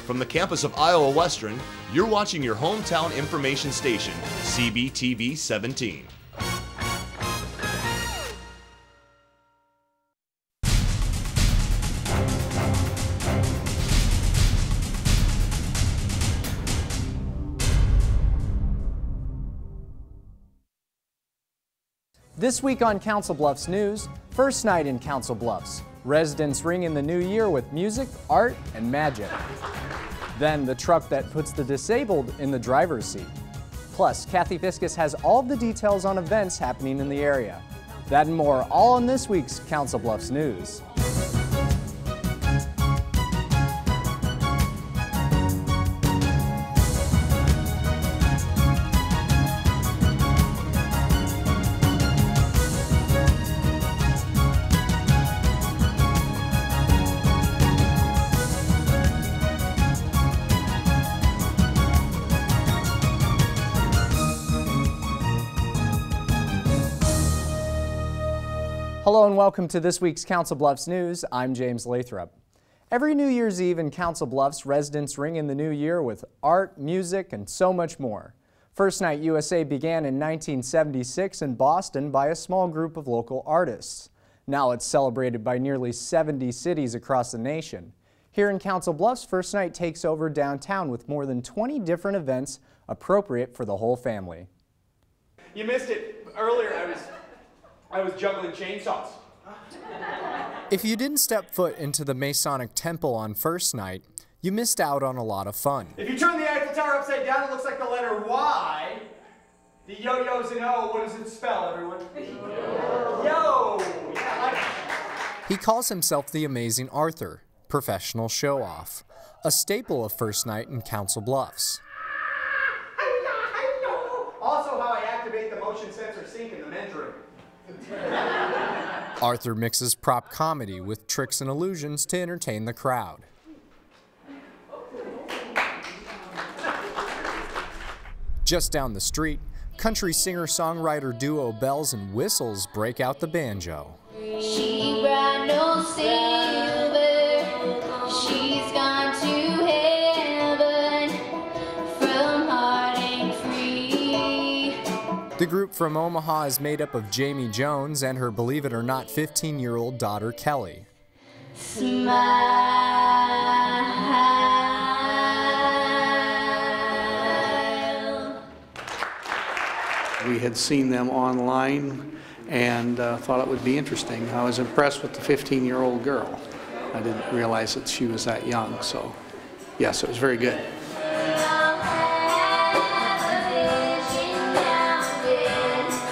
From the campus of Iowa Western, you're watching your hometown information station, CBTV 17. This week on Council Bluffs News, first night in Council Bluffs. Residents ring in the new year with music, art, and magic. Then the truck that puts the disabled in the driver's seat. Plus, Kathy Fiscus has all of the details on events happening in the area. That and more, all on this week's Council Bluffs News. Hello and welcome to this week's Council Bluffs News. I'm James Lathrop. Every New Year's Eve in Council Bluffs, residents ring in the new year with art, music, and so much more. First Night USA began in 1976 in Boston by a small group of local artists. Now it's celebrated by nearly 70 cities across the nation. Here in Council Bluffs, First Night takes over downtown with more than 20 different events appropriate for the whole family. You missed it earlier. I was juggling chainsaws. If you didn't step foot into the Masonic Temple on First Night, you missed out on a lot of fun. If you turn the Eiffel Tower upside down, it looks like the letter Y. The yo-yo's an O. What does it spell, everyone? Yo! He calls himself the Amazing Arthur, professional show-off, a staple of First Night in Council Bluffs. Also how I activate the motion sensor sink in the men's room. Arthur mixes prop comedy with tricks and illusions to entertain the crowd. Just down the street, country singer-songwriter duo Bells and Whistles break out the banjo. She brought no silver, she's gone to heaven from heartache free. The group from Omaha is made up of Jamie Jones and her believe-it-or-not 15-year-old daughter Kelly. Smile. We had seen them online and thought it would be interesting. I was impressed with the 15-year-old girl. I didn't realize that she was that young, so yes, it was very good.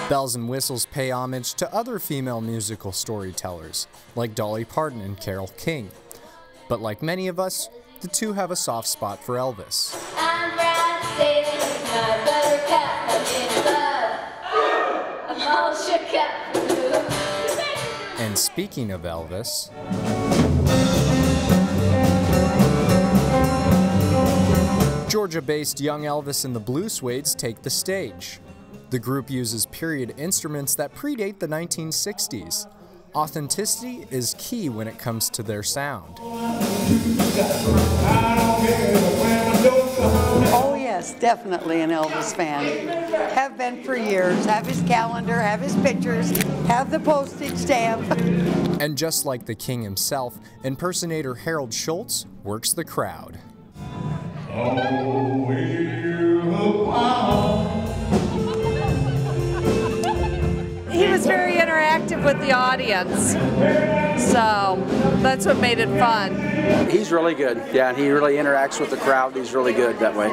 Bells and Whistles pay homage to other female musical storytellers, like Dolly Parton and Carole King. But like many of us, the two have a soft spot for Elvis. And speaking of Elvis, Georgia-based Young Elvis and the Blue Suedes take the stage. The group uses period instruments that predate the 1960s. Authenticity is key when it comes to their sound. Oh yes, definitely an Elvis fan. Have been for years. Have his calendar, have his pictures, have the postage stamp. And just like the king himself, impersonator Harold Schultz works the crowd. Oh, wow. He was very interactive with the audience, so that's what made it fun. He's really good, yeah, and he really interacts with the crowd. He's really good that way.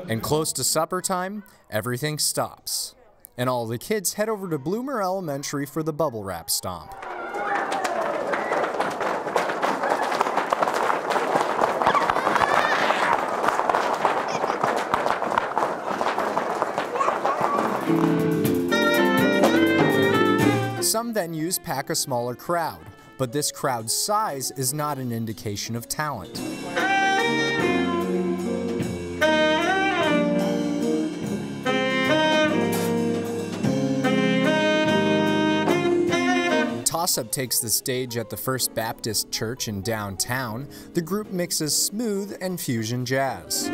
And close to supper time, everything stops. And all the kids head over to Bloomer Elementary for the bubble wrap stomp. Some venues pack a smaller crowd, but this crowd's size is not an indication of talent. Toss-Up takes the stage at the First Baptist Church in downtown. The group mixes smooth and fusion jazz.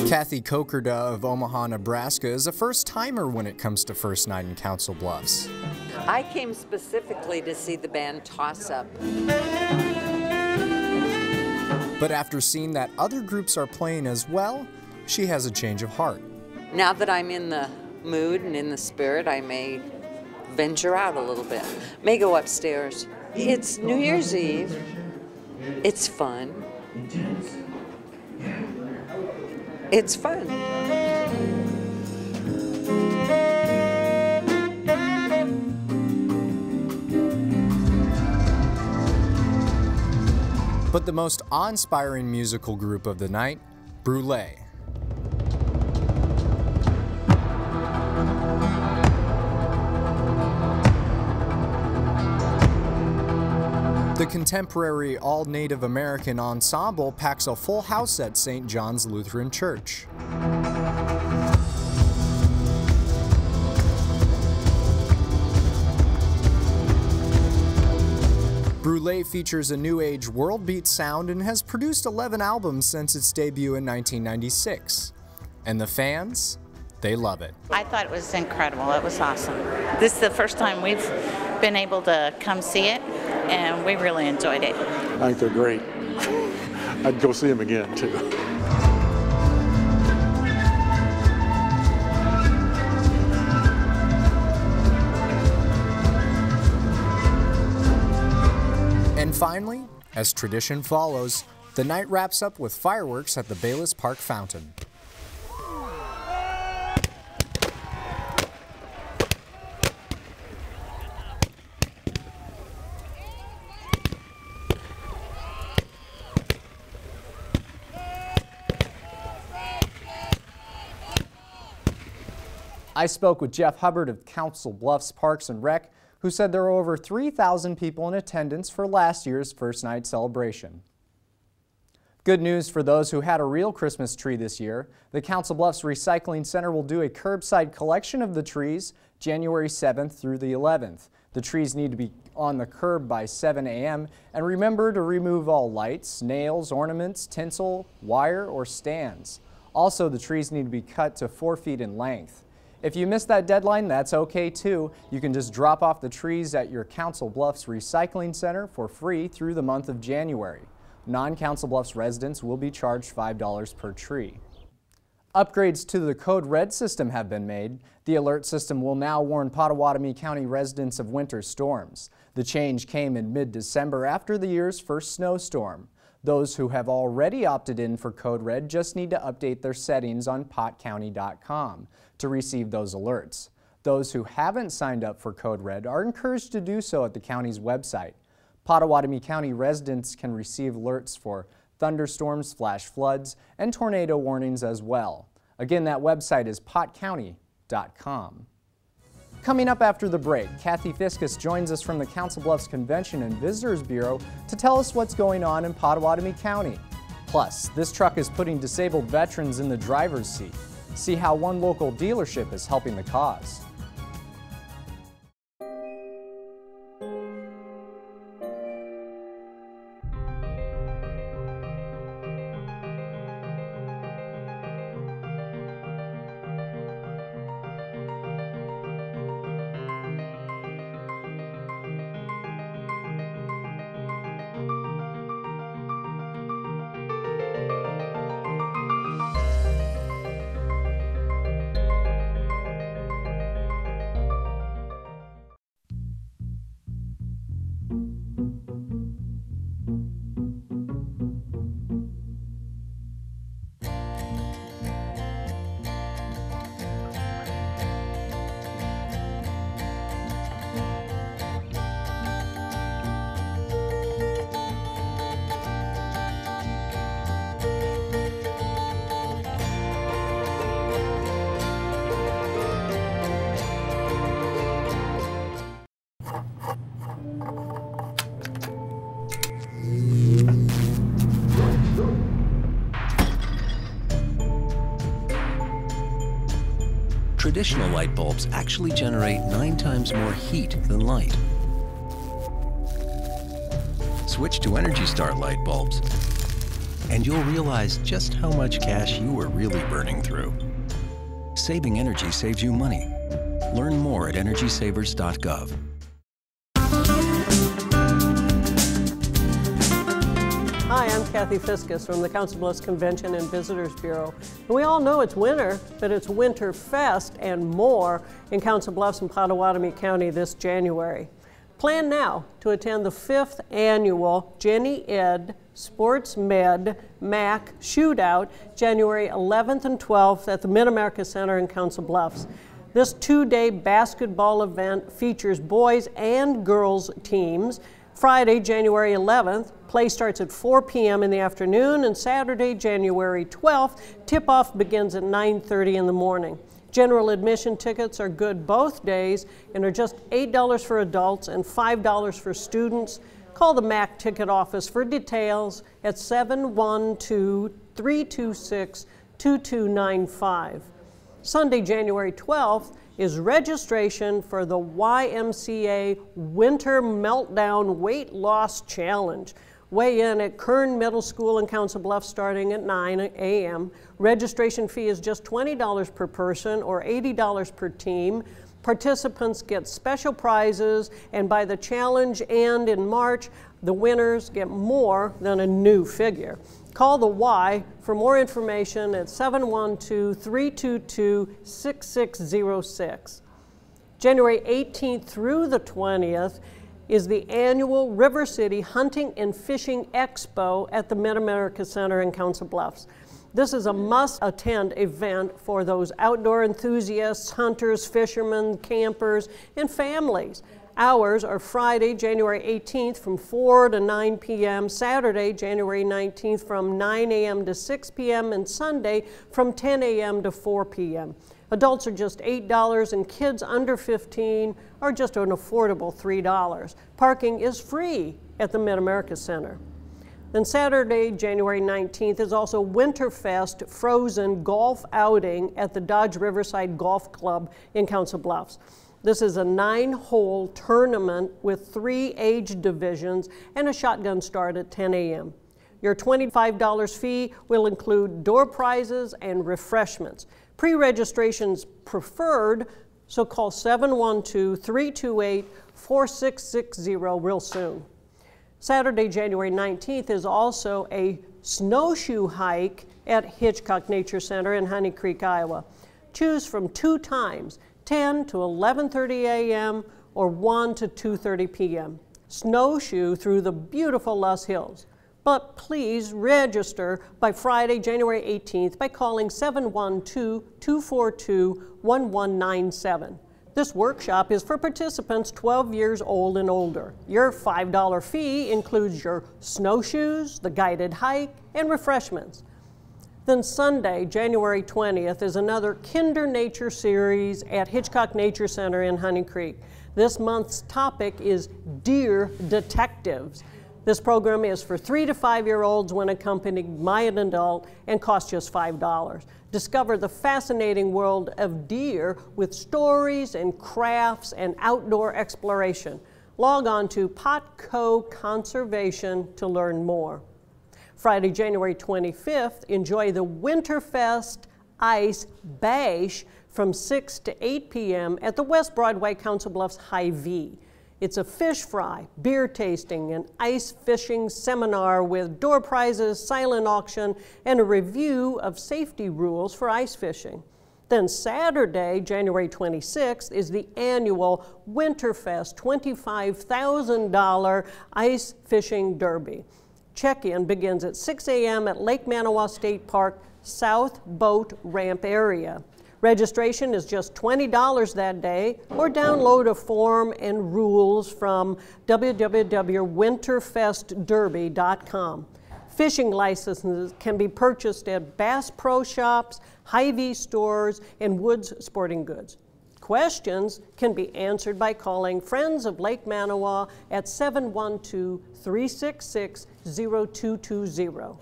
Kathy Kokerda of Omaha, Nebraska is a first-timer when it comes to First Night in Council Bluffs. I came specifically to see the band Toss-Up. But after seeing that other groups are playing as well, she has a change of heart. Now that I'm in the mood and in the spirit, I may venture out a little bit. May go upstairs. It's New Year's Eve. It's fun. It's fun. But the most awe-inspiring musical group of the night, Brûlé. The contemporary all-Native American ensemble packs a full house at St. John's Lutheran Church. Brûlé features a new age world beat sound and has produced 11 albums since its debut in 1996. And the fans, they love it. I thought it was incredible. It was awesome. This is the first time we've been able to come see it, and we really enjoyed it. I think they're great. I'd go see them again, too. And finally, as tradition follows, the night wraps up with fireworks at the Bayless Park Fountain. I spoke with Jeff Hubbard of Council Bluffs Parks and Rec, who said there were over 3,000 people in attendance for last year's First Night celebration. Good news for those who had a real Christmas tree this year. The Council Bluffs Recycling Center will do a curbside collection of the trees January 7th through the 11th. The trees need to be on the curb by 7 a.m. and remember to remove all lights, nails, ornaments, tinsel, wire, or stands. Also, the trees need to be cut to 4 feet in length. If you missed that deadline, that's okay too. You can just drop off the trees at your Council Bluffs Recycling Center for free through the month of January. Non-Council Bluffs residents will be charged $5 per tree. Upgrades to the Code Red system have been made. The alert system will now warn Pottawatomie County residents of winter storms. The change came in mid-December after the year's first snowstorm. Those who have already opted in for Code Red just need to update their settings on potcounty.com to receive those alerts. Those who haven't signed up for Code Red are encouraged to do so at the county's website. Pottawatomie County residents can receive alerts for thunderstorms, flash floods, and tornado warnings as well. Again, that website is potcounty.com. Coming up after the break, Kathy Fiscus joins us from the Council Bluffs Convention and Visitors Bureau to tell us what's going on in Pottawatomie County. Plus, this truck is putting disabled veterans in the driver's seat. See how one local dealership is helping the cause. traditional light bulbs actually generate 9 times more heat than light. Switch to Energy Star light bulbs, and you'll realize just how much cash you are really burning through. Saving energy saves you money. Learn more at EnergySavers.gov. Hi, I'm Kathy Fiscus from the Council Bluffs Convention and Visitors Bureau. And we all know it's winter, but it's Winter Fest and more in Council Bluffs and Pottawatomie County this January. Plan now to attend the 5th annual Jenny Ed Sports Med MAC Shootout, January 11th and 12th at the Mid-America Center in Council Bluffs. This 2-day basketball event features boys and girls teams. Friday, January 11th, play starts at 4 p.m. in the afternoon, and Saturday, January 12th, tip-off begins at 9:30 in the morning. General admission tickets are good both days and are just $8 for adults and $5 for students. Call the MAC ticket office for details at 712-326-2295. Sunday, January 12th, is registration for the YMCA Winter Meltdown Weight Loss Challenge. Weigh in at Kern Middle School in Council Bluffs starting at 9 a.m. Registration fee is just $20 per person or $80 per team. Participants get special prizes, and by the challenge end in March, the winners get more than a new figure. Call the Y for more information at 712-322-6606. January 18th through the 20th is the annual River City Hunting and Fishing Expo at the Mid-America Center in Council Bluffs. This is a must-attend event for those outdoor enthusiasts, hunters, fishermen, campers, and families. Hours are Friday, January 18th from 4 to 9 p.m., Saturday, January 19th from 9 a.m. to 6 p.m., and Sunday from 10 a.m. to 4 p.m. Adults are just $8 and kids under 15 are just an affordable $3. Parking is free at the Mid-America Center. Then Saturday, January 19th is also Winterfest Frozen Golf Outing at the Dodge Riverside Golf Club in Council Bluffs. This is a 9-hole tournament with 3 age divisions and a shotgun start at 10 a.m. Your $25 fee will include door prizes and refreshments. Pre-registration's preferred, so call 712-328-4660 real soon. Saturday, January 19th is also a snowshoe hike at Hitchcock Nature Center in Honey Creek, Iowa. Choose from 2 times, 10 to 11:30 a.m. or 1 to 2:30 p.m. Snowshoe through the beautiful Loess Hills. But please register by Friday, January 18th by calling 712-242-1197. This workshop is for participants 12 years old and older. Your $5 fee includes your snowshoes, the guided hike, and refreshments. Then Sunday, January 20th, is another Kinder Nature series at Hitchcock Nature Center in Honey Creek. This month's topic is Deer Detectives. This program is for 3 to 5-year-olds when accompanied by an adult and costs just $5. Discover the fascinating world of deer with stories and crafts and outdoor exploration. Log on to Potco Conservation to learn more. Friday, January 25th, enjoy the Winterfest Ice Bash from 6 to 8 p.m. at the West Broadway Council Bluffs Hy-Vee. It's a fish fry, beer tasting, and ice fishing seminar with door prizes, silent auction, and a review of safety rules for ice fishing. Then Saturday, January 26th, is the annual Winterfest $25,000 Ice Fishing Derby. Check-in begins at 6 a.m. at Lake Manawa State Park South Boat Ramp area. Registration is just $20 that day, or download a form and rules from www.winterfestderby.com. Fishing licenses can be purchased at Bass Pro Shops, Hy-Vee stores, and Woods Sporting Goods. Questions can be answered by calling Friends of Lake Manawa at 712-366-0220.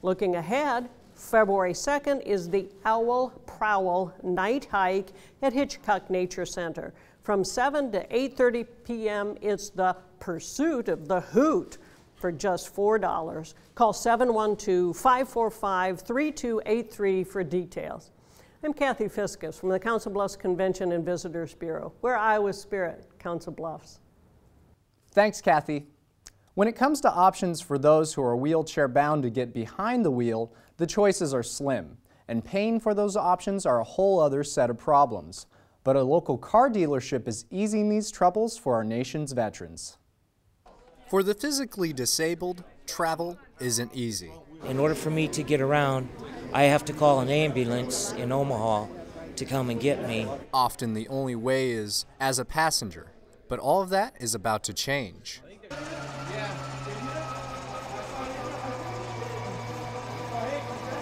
Looking ahead, February 2nd is the Owl Prowl Night Hike at Hitchcock Nature Center. From 7 to 8:30 p.m., it's the Pursuit of the Hoot for just $4. Call 712-545-3283 for details. I'm Kathy Fiscus from the Council Bluffs Convention and Visitors Bureau. We're Iowa's Spirit, Council Bluffs. Thanks, Kathy. When it comes to options for those who are wheelchair bound to get behind the wheel, the choices are slim, and paying for those options are a whole other set of problems. But a local car dealership is easing these troubles for our nation's veterans. For the physically disabled, travel isn't easy. In order for me to get around, I have to call an ambulance in Omaha to come and get me. Often the only way is as a passenger, but all of that is about to change.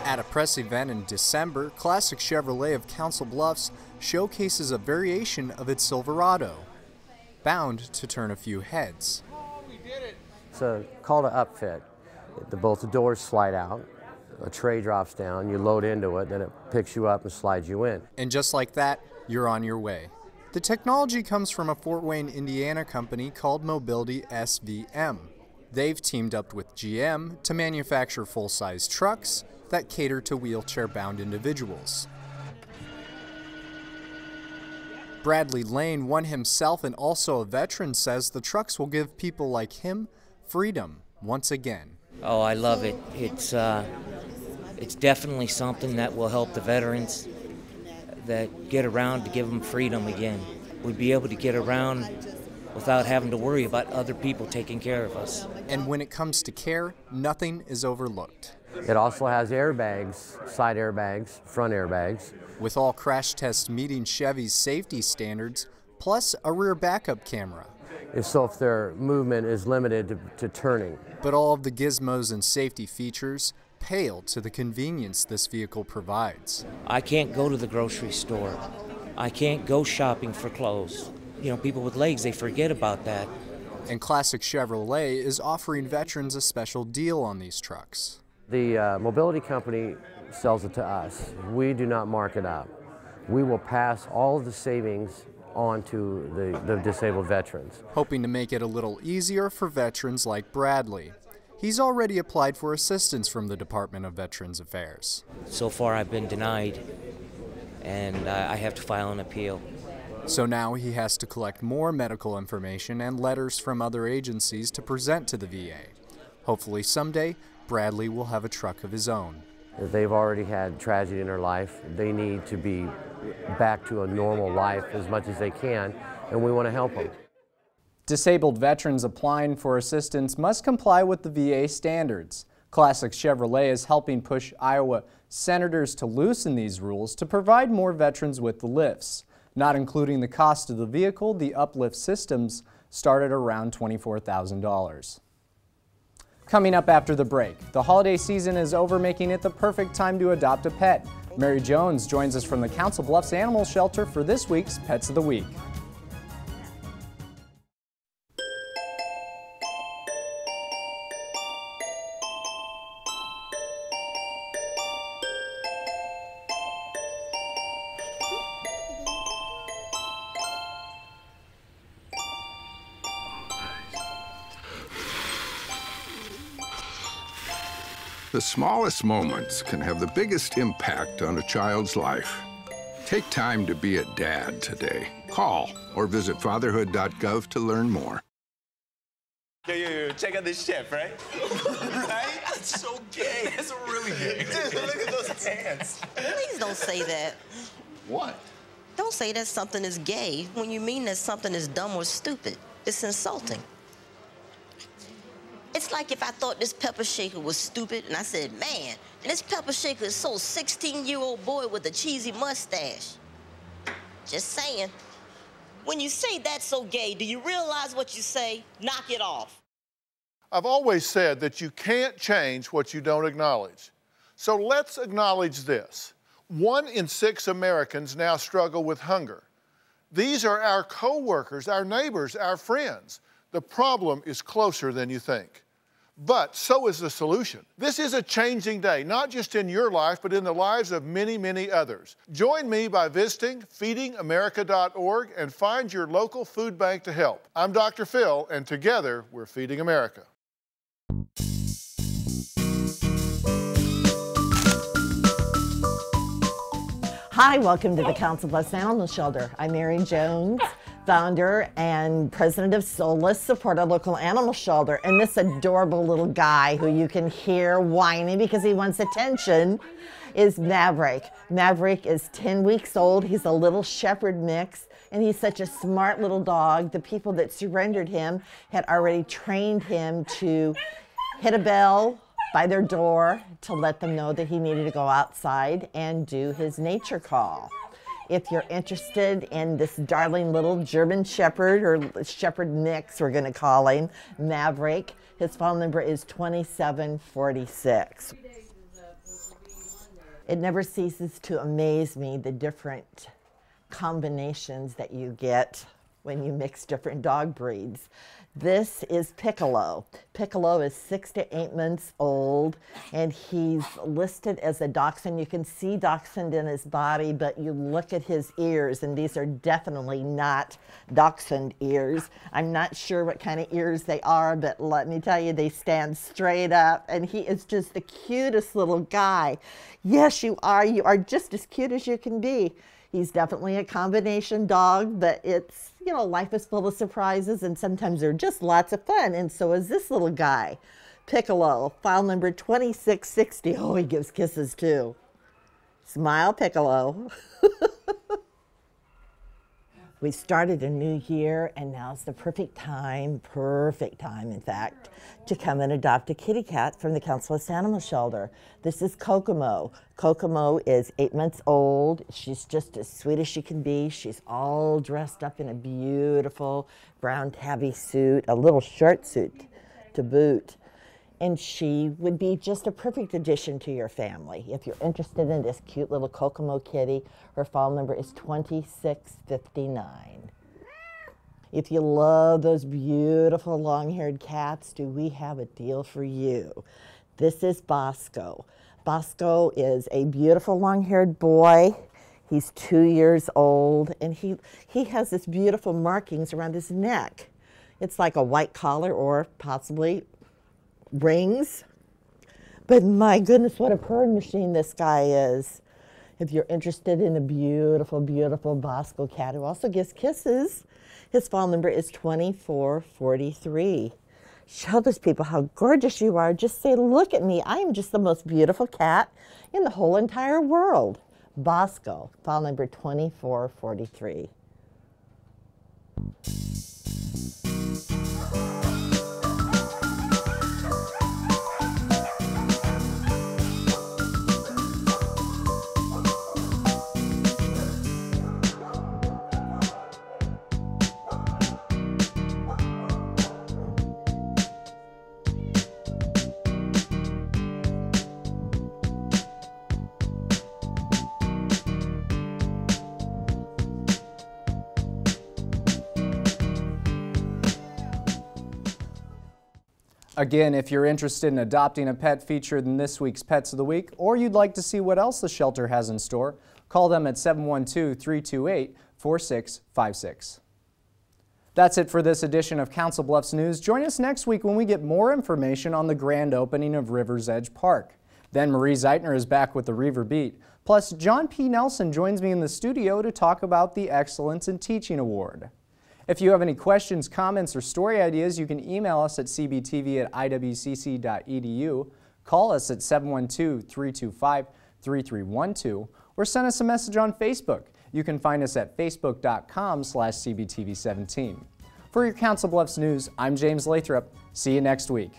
At a press event in December, Classic Chevrolet of Council Bluffs showcases a variation of its Silverado, bound to turn a few heads. It's a call to upfit. Both the doors slide out, a tray drops down, you load into it, then it picks you up and slides you in. And just like that, you're on your way. The technology comes from a Fort Wayne, Indiana company called Mobility SVM. They've teamed up with GM to manufacture full-size trucks that cater to wheelchair-bound individuals. Bradley Lane, one himself and also a veteran, says the trucks will give people like him freedom once again. Oh, I love it. It's definitely something that will help the veterans that get around, to give them freedom again. We'd be able to get around without having to worry about other people taking care of us. And when it comes to care, nothing is overlooked. It also has airbags, side airbags, front airbags. With all crash tests meeting Chevy's safety standards, plus a rear backup camera. So if their movement is limited to turning. But all of the gizmos and safety features pale to the convenience this vehicle provides. I can't go to the grocery store. I can't go shopping for clothes. You know, people with legs, they forget about that. And Classic Chevrolet is offering veterans a special deal on these trucks. The mobility company sells it to us. We do not mark it up. We will pass all of the savings on to the disabled veterans. Hoping to make it a little easier for veterans like Bradley. He's already applied for assistance from the Department of Veterans Affairs. So far I've been denied, and I have to file an appeal. So now he has to collect more medical information and letters from other agencies to present to the VA. Hopefully someday, Bradley will have a truck of his own. They've already had tragedy in their life. They need to be back to a normal life as much as they can, and we want to help them. Disabled veterans applying for assistance must comply with the VA standards. Classic Chevrolet is helping push Iowa senators to loosen these rules to provide more veterans with the lifts. Not including the cost of the vehicle, the uplift systems start at around $24,000. Coming up after the break, the holiday season is over, making it the perfect time to adopt a pet. Mary Jones joins us from the Council Bluffs Animal Shelter for this week's Pets of the Week. The smallest moments can have the biggest impact on a child's life. Take time to be a dad today. Call or visit fatherhood.gov to learn more. Yo, check out this chef, right? Right? That's so gay. That's really gay. Dude, look at those pants. Please don't say that. What? Don't say that something is gay when you mean that something is dumb or stupid. It's insulting. It's like if I thought this pepper shaker was stupid and I said, man, and this pepper shaker is so 16-year-old boy with a cheesy mustache. Just saying. When you say that's so gay, do you realize what you say? Knock it off. I've always said that you can't change what you don't acknowledge. So let's acknowledge this. 1 in 6 Americans now struggle with hunger. These are our co-workers, our neighbors, our friends. The problem is closer than you think. But so is the solution. This is a changing day, not just in your life, but in the lives of many, many others. Join me by visiting feedingamerica.org and find your local food bank to help. I'm Dr. Phil, and together we're Feeding America. Hi, welcome to the Council Bluffs Animal Shelter. I'm Mary Jones, founder and president of Soulless, support our local animal shelter. And this adorable little guy who you can hear whining because he wants attention is Maverick. Maverick is 10 weeks old. He's a little shepherd mix, and he's such a smart little dog. The people that surrendered him had already trained him to hit a bell by their door to let them know that he needed to go outside and do his nature call. If you're interested in this darling little German Shepherd, or Shepherd mix, we're gonna call him, Maverick, his phone number is 2746. It never ceases to amaze me the different combinations that you get when you mix different dog breeds. This is Piccolo. Piccolo is 6 to 8 months old, and he's listed as a dachshund. You can see dachshund in his body, but you look at his ears, and these are definitely not dachshund ears. I'm not sure what kind of ears they are, but let me tell you, they stand straight up, and he is just the cutest little guy. Yes, you are. You are just as cute as you can be. He's definitely a combination dog, but it's, you know, life is full of surprises, and sometimes they're just lots of fun, and so is this little guy. Piccolo, file number 2660. Oh, he gives kisses too. Smile, Piccolo. We started a new year, and now's the perfect time, in fact, to come and adopt a kitty cat from the Council Bluffs Animal Shelter. This is Kokomo. Kokomo is 8 months old. She's just as sweet as she can be. She's all dressed up in a beautiful brown tabby suit, a little short suit to boot. And she would be just a perfect addition to your family. If you're interested in this cute little Kokomo kitty, her file number is 2659. If you love those beautiful long-haired cats, do we have a deal for you? This is Bosco. Bosco is a beautiful long-haired boy. He's 2 years old, and he has this beautiful markings around his neck. It's like a white collar or possibly rings, but my goodness, what a purring machine this guy is. If you're interested in a beautiful, beautiful Bosco cat who also gives kisses, his file number is 2443. Show those people how gorgeous you are. Just say, look at me, I am just the most beautiful cat in the whole entire world. Bosco, file number 2443. Again, if you're interested in adopting a pet featured in this week's Pets of the Week, or you'd like to see what else the shelter has in store, call them at 712-328-4656. That's it for this edition of Council Bluffs News. Join us next week when we get more information on the grand opening of River's Edge Park. Then Marie Zeitner is back with the Reaver Beat. Plus, John P. Nelson joins me in the studio to talk about the Excellence in Teaching Award. If you have any questions, comments, or story ideas, you can email us at cbtv@iwcc.edu, call us at 712-325-3312, or send us a message on Facebook. You can find us at facebook.com/cbtv17. For your Council Bluffs News, I'm James Lathrop. See you next week.